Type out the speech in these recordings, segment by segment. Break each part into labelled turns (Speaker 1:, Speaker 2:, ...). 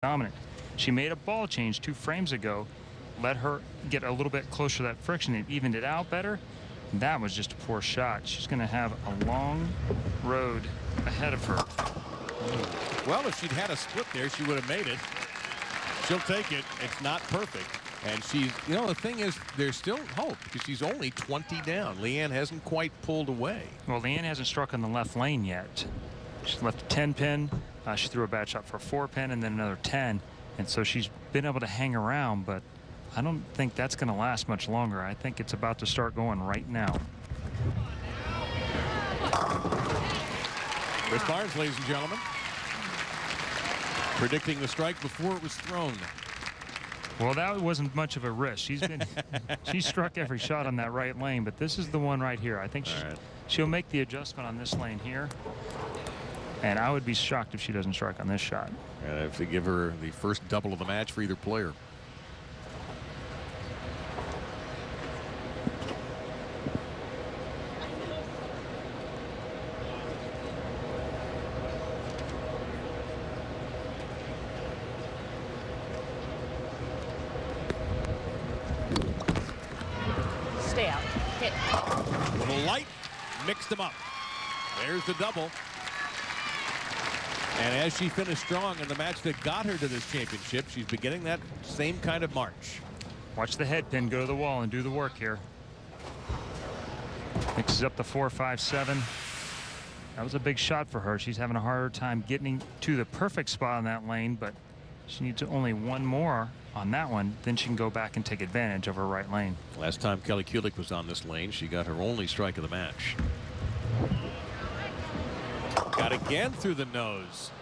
Speaker 1: dominant. She made a ball change 2 frames ago, let her get a little bit closer to that friction. It evened it out better. That was just a poor shot. She's going to have a long road ahead of her.
Speaker 2: Well, if she'd had a split there, she would have made it. She'll take it. It's not perfect. And she's, you know, the thing is, there's still hope because she's only 20 down. Leanne hasn't quite pulled away.
Speaker 1: Well, Leanne hasn't struck on the left lane yet. She's left a 10 pin. She threw a bad shot for a 4 pin and then another 10. And so she's been able to hang around, but I don't think that's going to last much longer. I think it's about to start going right now.
Speaker 2: Chris Barnes, ladies and gentlemen, predicting the strike before it was thrown.
Speaker 1: Well, that wasn't much of a risk. She struck every shot on that right lane, but this is the one right here. I think she'll make the adjustment on this lane here. And I would be shocked if she doesn't strike on this shot.
Speaker 2: And if they give her the first double of the match for either player.
Speaker 3: Stay out. Hit.
Speaker 2: A little light, mixed them up. There's the double. And as she finished strong in the match that got her to this championship, she's beginning that same kind of march.
Speaker 1: Watch the head pin go to the wall and do the work here. Mixes up the 4, 5, 7. That was a big shot for her. She's having a harder time getting to the perfect spot on that lane, but she needs only one more on that one. Then she can go back and take advantage of her right lane.
Speaker 2: Last time Kelly-Kulick was on this lane, she got her only strike of the match. Got again through the nose.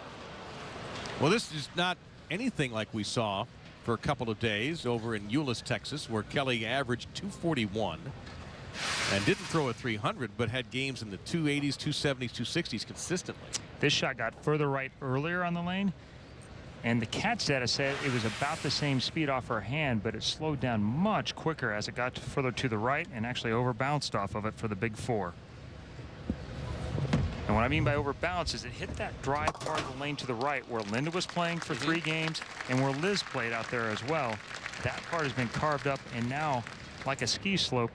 Speaker 2: Well, this is not anything like we saw for a couple of days over in Euless, Texas, where Kelly averaged 241 and didn't throw a 300, but had games in the 280s, 270s, 260s consistently.
Speaker 1: This shot got further right earlier on the lane, and the catch data said it was about the same speed off her hand, but it slowed down much quicker as it got further to the right and actually overbounced off of it for the big 4. And what I mean by overbounce is it hit that dry part of the lane to the right where Linda was playing for 3 games and where Liz played out there as well. That part has been carved up, and now, like a ski slope,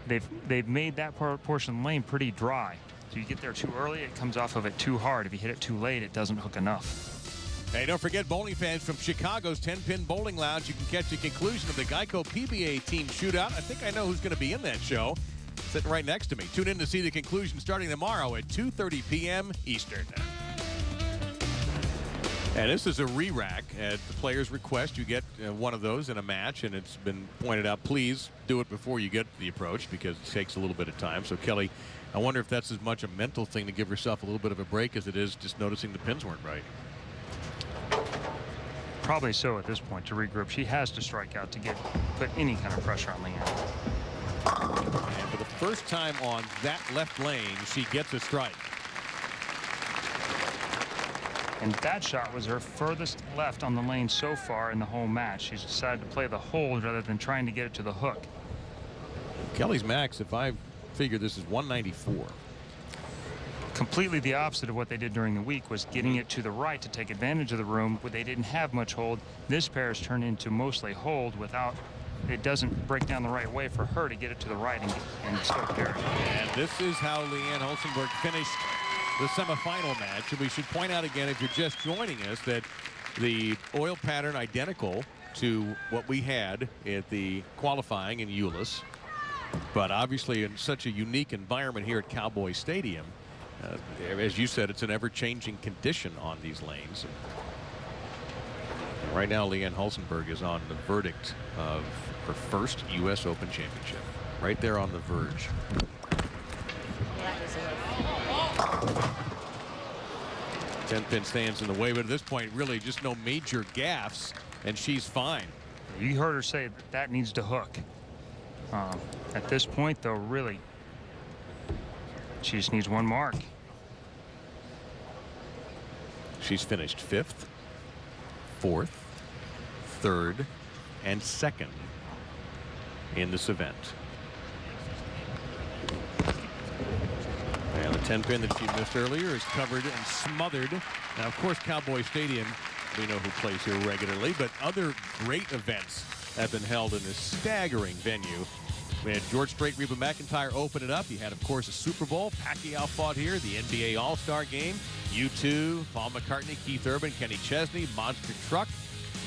Speaker 1: they've made that portion of the lane pretty dry. So you get there too early, it comes off of it too hard. If you hit it too late, it doesn't hook enough.
Speaker 2: Hey, don't forget, bowling fans, from Chicago's 10-Pin Bowling Lounge, you can catch the conclusion of the Geico PBA team shootout. I think I know who's going to be in that show. Sitting right next to me. Tune in to see the conclusion starting tomorrow at 2:30 p.m. Eastern. And this is a re-rack at the player's request. You get one of those in a match, and it's been pointed out, please do it before you get the approach because it takes a little bit of time. So, Kelly, I wonder if that's as much a mental thing to give herself a little bit of a break as it is just noticing the pins weren't right.
Speaker 1: Probably so at this point to regroup. She has to strike out to put any kind of pressure on Leanne.
Speaker 2: And for the first time on that left lane, she gets a strike.
Speaker 1: And that shot was her furthest left on the lane so far in the whole match. She's decided to play the hold rather than trying to get it to the hook.
Speaker 2: Kelly's max, if I figure this is 194.
Speaker 1: Completely the opposite of what they did during the week was getting it to the right to take advantage of the room, but they didn't have much hold. This pair has turned into mostly hold without, it doesn't break down the right way for her to get it to the right and start there.
Speaker 2: And this is how Leanne-Hulsenberg finished the semifinal match. And we should point out again, if you're just joining us, that the oil pattern identical to what we had at the qualifying in Euless, but obviously in such a unique environment here at Cowboy Stadium. As you said, it's an ever-changing condition on these lanes. And right now, Leanne-Hulsenberg is on the verdict of her first U.S. Open championship. Right there on the verge. 10-pin stands in the way, but at this point, really just no major gaffes, and she's fine.
Speaker 1: You heard her say that needs to hook. At this point, though, really, she just needs one mark.
Speaker 2: She's finished 5th, 4th, 3rd, and 2nd in this event. And the 10-pin that she missed earlier is covered and smothered. Now, of course, Cowboy Stadium we know who plays here regularly, but other great events have been held in this staggering venue. We had George Strait, Reba McEntire open it up. You had, of course, a Super Bowl. Pacquiao fought here. The NBA All-Star Game. U2, Paul McCartney, Keith Urban, Kenny Chesney, Monster Truck,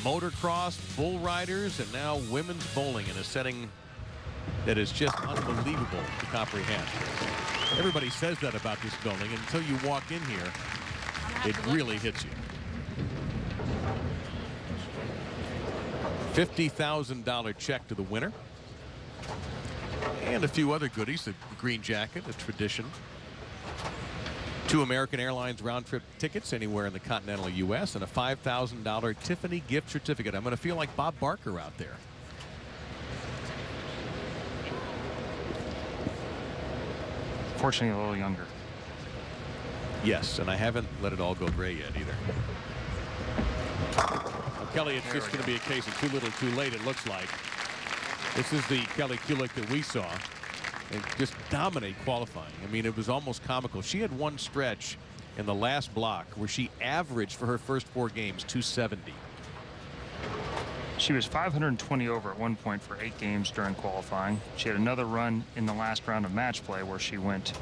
Speaker 2: motocross, bull riders, and now women's bowling in a setting that is just unbelievable to comprehend. Everybody says that about this building. Until you walk in here, it really hits you. $50,000 check to the winner. And a few other goodies, the green jacket, a tradition. 2 American Airlines round-trip tickets anywhere in the continental U.S. and a $5,000 Tiffany gift certificate. I'm going to feel like Bob Barker out there.
Speaker 1: Fortunately, a little younger.
Speaker 2: Yes, and I haven't let it all go gray yet either. Well, Kelly, it's just going to be a case of too little too late, it looks like. This is the Kelly-Kulick that we saw and just dominate qualifying. I mean, it was almost comical. She had one stretch in the last block where she averaged for her first 4 games 270.
Speaker 1: She was 520 over at one point for 8 games during qualifying. She had another run in the last round of match play where she went,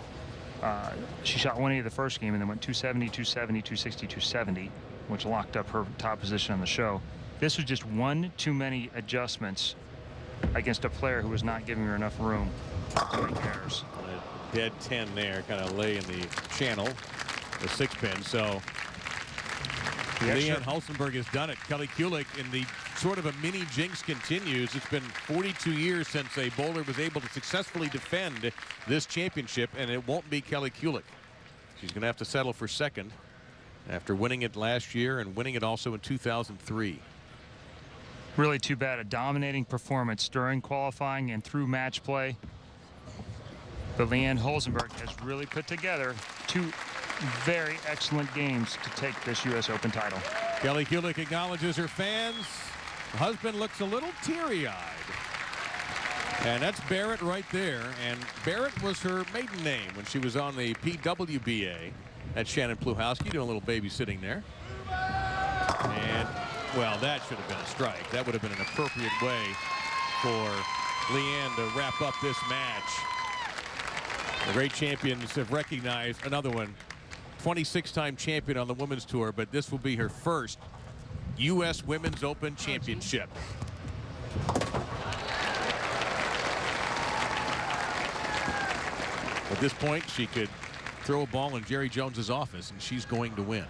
Speaker 1: she shot 180 the first game and then went 270, 270, 260, 270, which locked up her top position on the show. This was just one too many adjustments against a player who was not giving her enough room to make errors.
Speaker 2: A dead 10 there, kind of lay in the channel, the 6-pin. So Leanne-Hulsenberg has done it. Kelly-Kulick in the sort of a mini jinx continues. It's been 42 years since a bowler was able to successfully defend this championship, and it won't be Kelly-Kulick. She's going to have to settle for second after winning it last year and winning it also in 2003.
Speaker 1: Really too bad. A dominating performance during qualifying and through match play. But Leanne-Hulsenberg has really put together 2 very excellent games to take this U.S. Open title.
Speaker 2: Kelly-Kulick acknowledges her fans. Her husband looks a little teary-eyed. And that's Barrett right there. And Barrett was her maiden name when she was on the PWBA. That's Shannon Pluhowski doing a little babysitting there. And well, that should have been a strike. That would have been an appropriate way for Leanne to wrap up this match. The great champions have recognized another one. 26-time champion on the women's tour, but this will be her first U.S. Women's Open championship. At this point, she could throw a ball in Jerry Jones's office, and she's going to win.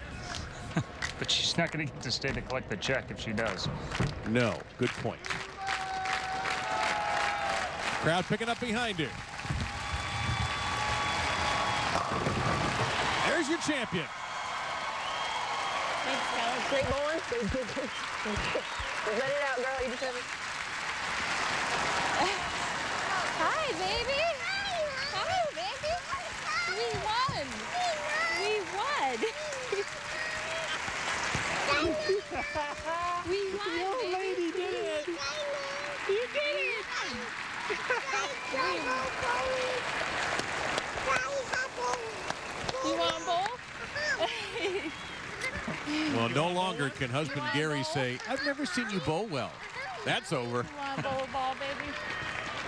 Speaker 1: But she's not going to get to stay to collect the check if she does.
Speaker 2: No, good point. Crowd picking up behind her. There's your champion.
Speaker 3: Thanks, Kelly. Great bowling. Let it out, girl. You just have Hi, baby. Hi, baby. We won. We won. We won,
Speaker 2: The old lady did it.
Speaker 3: You did it. You want a bowl?
Speaker 2: Well, no longer can husband Gary say, I've never seen you bowl well. That's over.
Speaker 3: You want a bowl of ball, baby?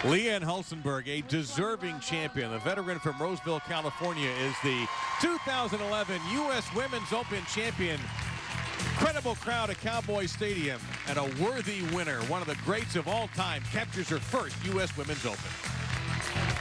Speaker 2: Leanne-Hulsenberg, a deserving champion. The veteran from Roseville, California, is the 2011 U.S. Women's Open champion. Incredible crowd at Cowboy Stadium, and a worthy winner, one of the greats of all time, captures her first U.S. Women's Open.